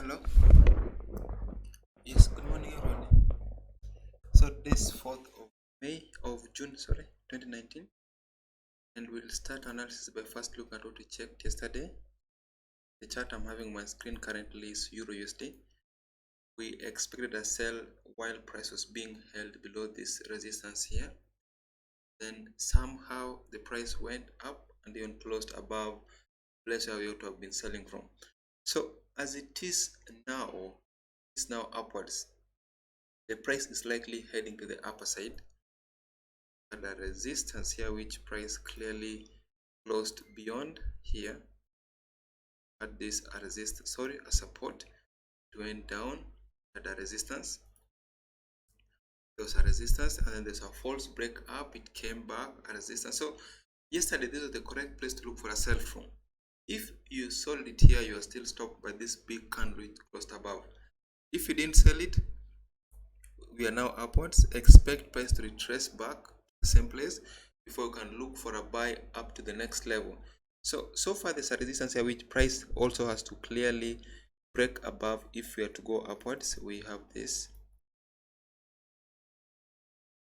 Hello. Yes, good morning everyone. So this 4th of June, 2019, and we'll start analysis by first looking at what we checked yesterday. The chart I'm having on my screen currently is Euro USD. We expected a sell while price was being held below this resistance here. Then somehow the price went up and even closed above the place where we ought to have been selling from. So as it is now, it's now upwards. The price is likely heading to the upper side, and a resistance here which price clearly closed beyond here at this a support. It went down at a resistance. There was a resistance, and then there's a false break up. It came back a resistance. So yesterday this was the correct place to look for a sell from. If you sold it here, you are still stopped by this big candle which closed above. If you didn't sell it, we are now upwards. Expect price to retrace back to the same place before you can look for a buy up to the next level. So far there's a resistance here which price also has to clearly break above if we are to go upwards. We have this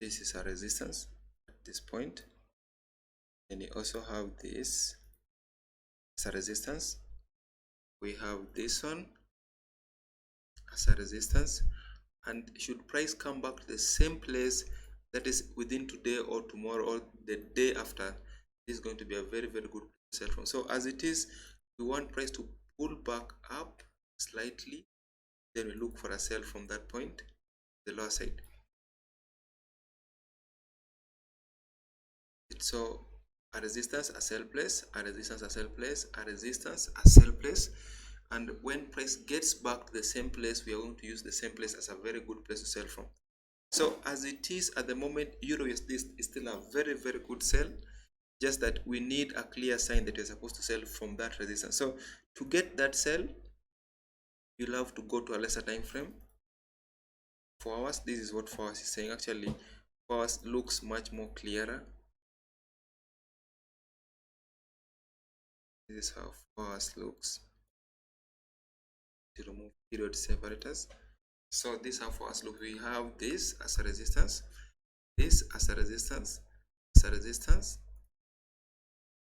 is a resistance at this point, and you also have this as a resistance. We have this one as a resistance, and should price come back to the same place, that is within today or tomorrow or the day after, this is going to be a very good sell from. So as it is, we want price to pull back up slightly, then we look for a sell from that point, the lower side. So a resistance, a sell place, a resistance, a sell place, a resistance, a sell place, and when price gets back to the same place, we are going to use the same place as a very good place to sell from. So as it is at the moment, Euro USD is still a very good sell, just that we need a clear sign that you're supposed to sell from that resistance. So to get that sell, you'll have to go to a lesser time frame. 4 hours, this is what 4 hours is saying. Actually 4 hours looks much more clearer. This is how 4 hours looks. To remove period separators. So this is how 4 hours look. We have this as a resistance, this as a resistance, as a resistance.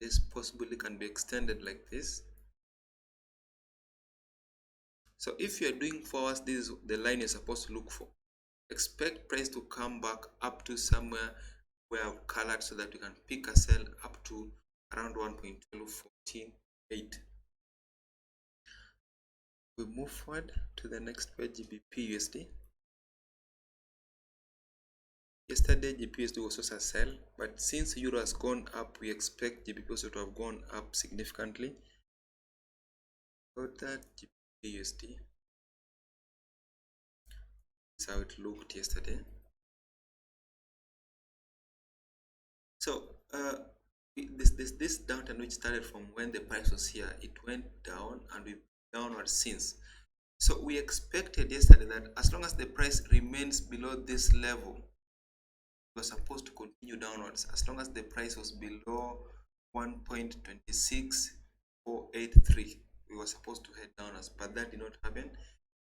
This possibly can be extended like this. So if you are doing 4 hours, this is the line you're supposed to look for. Expect price to come back up to somewhere where I've colored so that you can pick a sell up to around 1.2148. We move forward to the next page, GBP USD. Yesterday GBP USD was also a sell, but since Euro has gone up, we expect GBP also to have gone up significantly. So that GBP USD, this is how it looked yesterday. So this downturn which started from when the price was here, it went down and we've downward since. So we expected yesterday that as long as the price remains below this level, it was supposed to continue downwards. As long as the price was below 1.26483, we were supposed to head downwards, but that did not happen.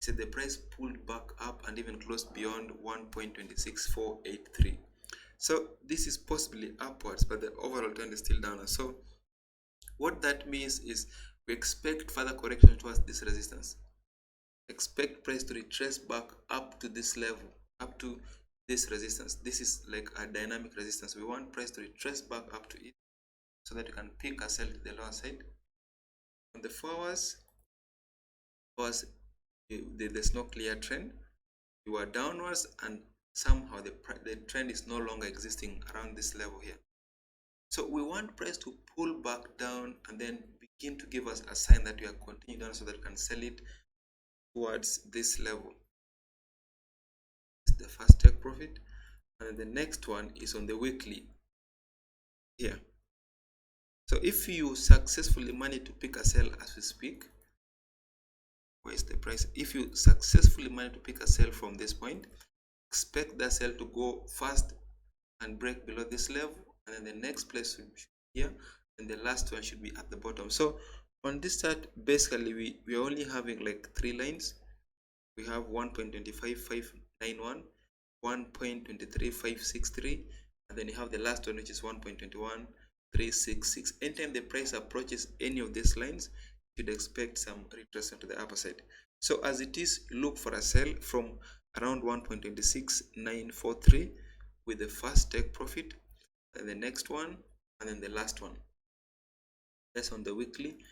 So the price pulled back up and even closed beyond 1.26483. So this is possibly upwards, but the overall trend is still downwards. So what that means is we expect further correction towards this resistance. Expect price to retrace back up to this level, up to this resistance. This is like a dynamic resistance. We want price to retrace back up to it so that you can pick a sell to the lower side. On the 4 hours, there's no clear trend. You are downwards and somehow the trend is no longer existing around this level here. So we want price to pull back down and then begin to give us a sign that we are continuing down so that we can sell it towards this level. This is the first take profit, and the next one is on the weekly here. So if you successfully manage to pick a sell as we speak, where is the price? If you successfully manage to pick a sell from this point, expect that sell to go fast and break below this level, and then the next place should be here, and the last one should be at the bottom. So on this chart, basically we are only having like 3 lines. We have 1.25591, 1.23563, and then you have the last one, which is 1.21366. Anytime the price approaches any of these lines, you'd expect some retracement to the upper side. So as it is, look for a sell from around 1.26943 with the first take profit, and the next one, and then the last one. That's on the weekly.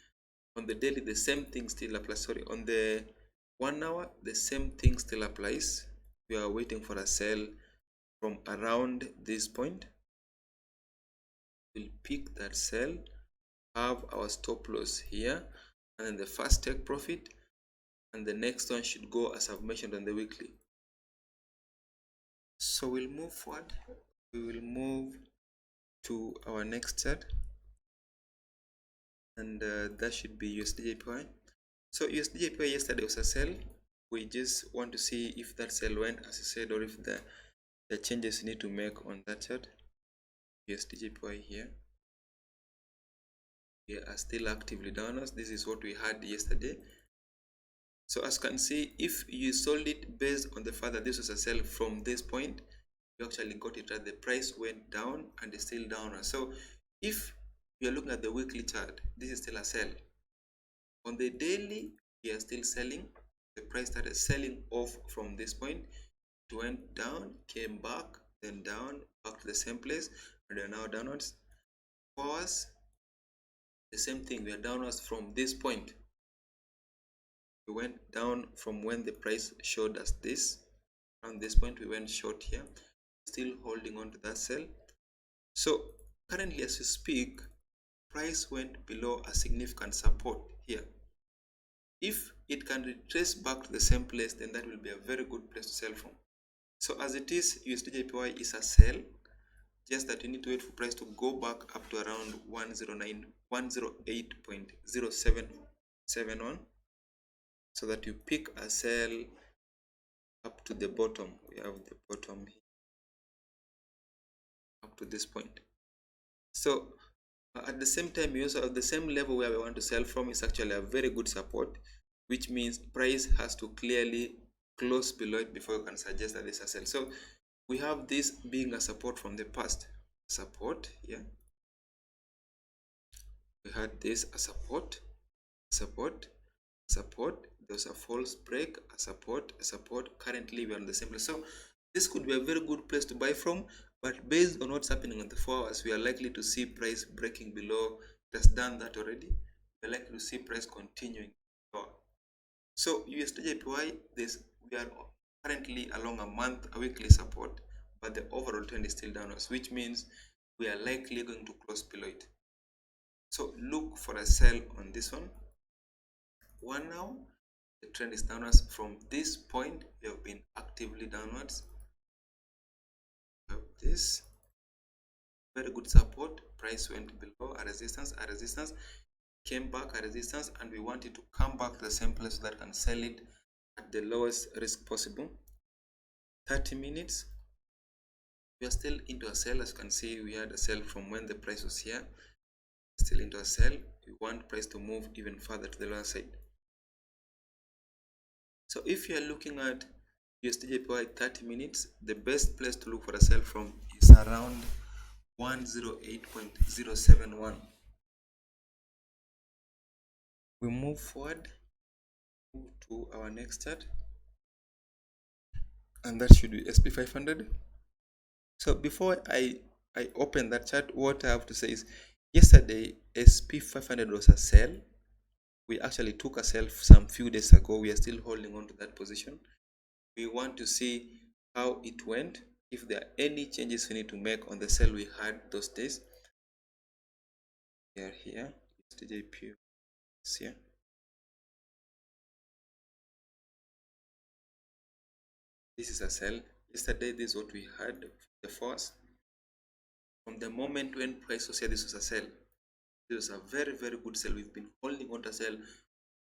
On the daily, the same thing still applies. Sorry, on the 1 hour, the same thing still applies. We are waiting for a sell from around this point. We'll pick that sell, have our stop loss here, and then the first take profit, and the next one should go as I've mentioned on the weekly. So we'll move forward. We will move to our next chart, and that should be USDJPY. So USDJPY yesterday was a sell. We just want to see if that sell went as I said, or if the changes you need to make on that chart. USDJPY here. We are still actively downwards. This is what we had yesterday. So as you can see, if you sold it based on the fact that this was a sell from this point, you actually got it right. The price went down and is still downward. So if you are looking at the weekly chart, this is still a sell. On the daily, we are still selling. The price started selling off from this point. It went down, came back, then down, back to the same place, and we are now downwards. For us, the same thing. We are downwards from this point. We went down from when the price showed us this. Around this point, we went short here, still holding on to that sell. So currently, as we speak, price went below a significant support here. If it can retrace back to the same place, then that will be a very good place to sell from. So as it is, USDJPY is a sell, just that you need to wait for price to go back up to around 108.0771, so that you pick a sell up to the bottom. We have the bottom here, up to this point. So at the same time, we also have the same level where we want to sell from is actually a very good support, which means price has to clearly close below it before you can suggest that it's a sell. So we have this being a support from the past. Support here. We had this a support, support, support. There's a false break, a support, a support. Currently, we're on the same place. So this could be a very good place to buy from. But based on what's happening on the 4 hours, we are likely to see price breaking below. It has done that already. We are likely to see price continuing lower. So USDJPY, we are currently along a weekly support, but the overall trend is still downwards, which means we are likely going to close below it. So look for a sell on this one. 1 hour, the trend is downwards. From this point, we have been actively downwards. This very good support. Price went below a resistance, came back a resistance, and we want it to come back to the same place so that can sell it at the lowest risk possible. 30 minutes, we are still into a sell. As you can see, we had a sell from when the price was here. Still into a sell. We want price to move even further to the lower side. So if you are looking at USDJPY 30 minutes, the best place to look for a sell from is around 108.071. We move forward, move to our next chart, and that should be SP500. So before I open that chart, what I have to say is, yesterday SP500 was a sell. We actually took a sell some few days ago. We are still holding on to that position. We want to see how it went, if there are any changes we need to make on the sell we had those days. We are here, USDJPY is here. This is a sell. Yesterday, this is what we had, the force. From the moment when price was here, this was a sell. This was a very, very good sell. We've been holding on to sell at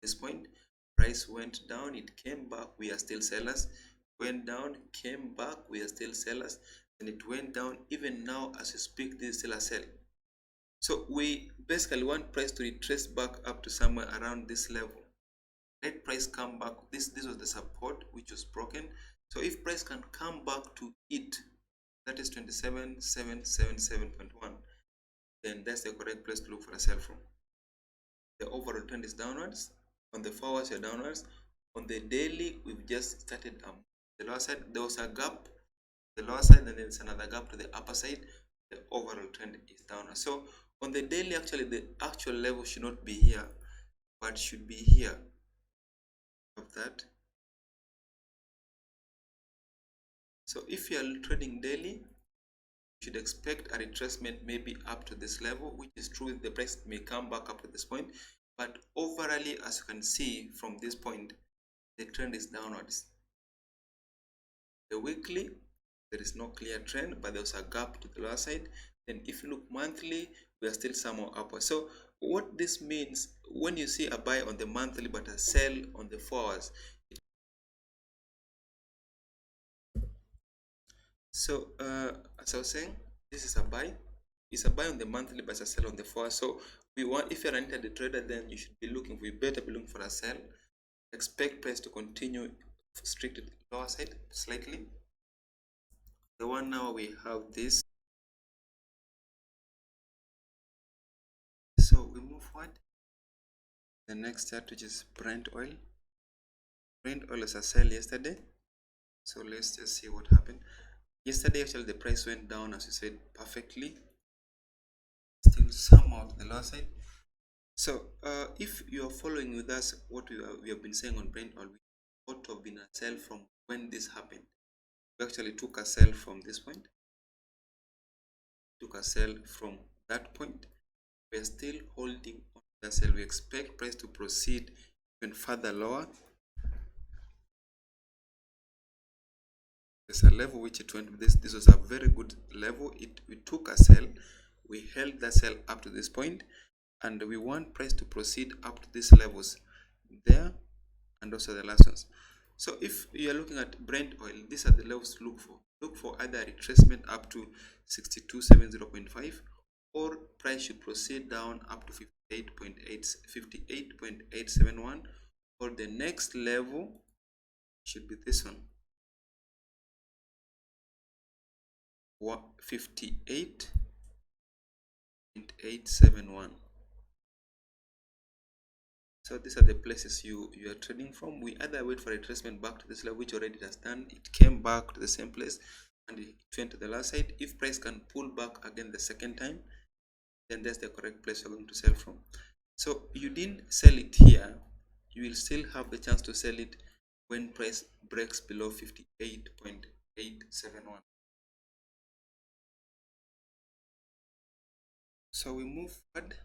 this point. Price went down, it came back, we are still sellers. Went down, came back, we are still sellers. And it went down. Even now, as we speak, this is still a sell. So we basically want price to retrace back up to somewhere around this level. Let price come back. This was the support which was broken. So if price can come back to it, that is 27,777.1, then that's the correct place to look for a sell from. The overall trend is downwards. On the 4 hours, you're downwards. On the daily, we've just started the lower side. There was a gap, the lower side, and then there's another gap to the upper side. The overall trend is downwards. So on the daily, actually, the actual level should not be here, but should be here. Of that. So if you are trading daily, you should expect a retracement maybe up to this level, which is true. The price may come back up to this point, but overall, as you can see from this point, the trend is downwards. The weekly, there is no clear trend, but there's a gap to the lower side. Then if you look monthly, we are still somewhere upward. So what this means, when you see a buy on the monthly but a sell on the 4 hours, so as I was saying, this is a buy. It's a buy on the monthly but a sell on the 4 hours. So we want, if you're entered the trader, then you should be looking, we better be looking for a sell. Expect price to continue strict to the lower side slightly. The 1 hour, we have this. So we move forward. The next chart, which is Brent oil. Brent oil was a sell yesterday. So let's just see what happened. Yesterday, actually, the price went down, as you said, perfectly. Still somehow to the lower side. So if you are following with us, what we have been saying on Brent oil, we ought to have been a sell from when this happened. We actually took a sell from this point. Took a sell from that point. We are still holding on the sell. We expect price to proceed even further lower. There's a level which it went. This was a very good level. We took a sell. We held the sell up to this point, and we want price to proceed up to these levels there, and also the last ones. So if you are looking at Brent oil, these are the levels to look for. Look for either a retracement up to 6270.5, or price should proceed down up to 58.871, or the next level should be this one, 58.871. So these are the places you are trading from. We either wait for a retracement back to this level, which already has done. It came back to the same place and it went to the last side. If price can pull back again the second time, then that's the correct place you're going to sell from. So you didn't sell it here, you will still have the chance to sell it when price breaks below 58.871. So we move forward.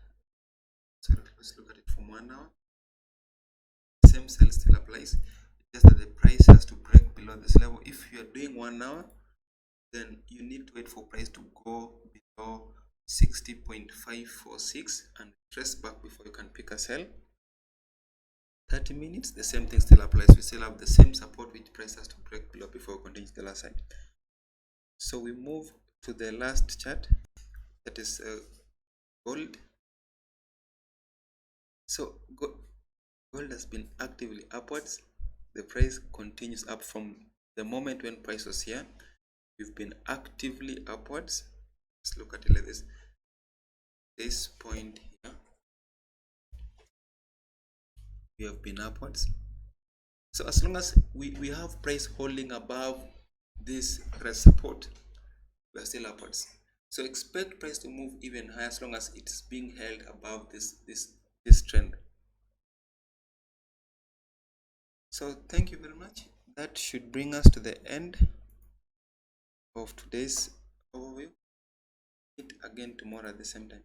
So let's look at it from 1 hour. Same sell still applies, just that the price has to break below this level. If you are doing 1 hour, then you need to wait for price to go below 60.546 and trace back before you can pick a sell. 30 minutes, the same thing still applies. We still have the same support which price has to break below before we continue to the last side. So we move to the last chart, that is gold. So gold has been actively upwards. The price continues up from the moment when price was here. We've been actively upwards. Let's look at it like this. This point here, we have been upwards. So as long as we have price holding above this support, we are still upwards. So expect price to move even higher as long as it's being held above this trend. So thank you very much. That should bring us to the end of today's overview. Meet again tomorrow at the same time.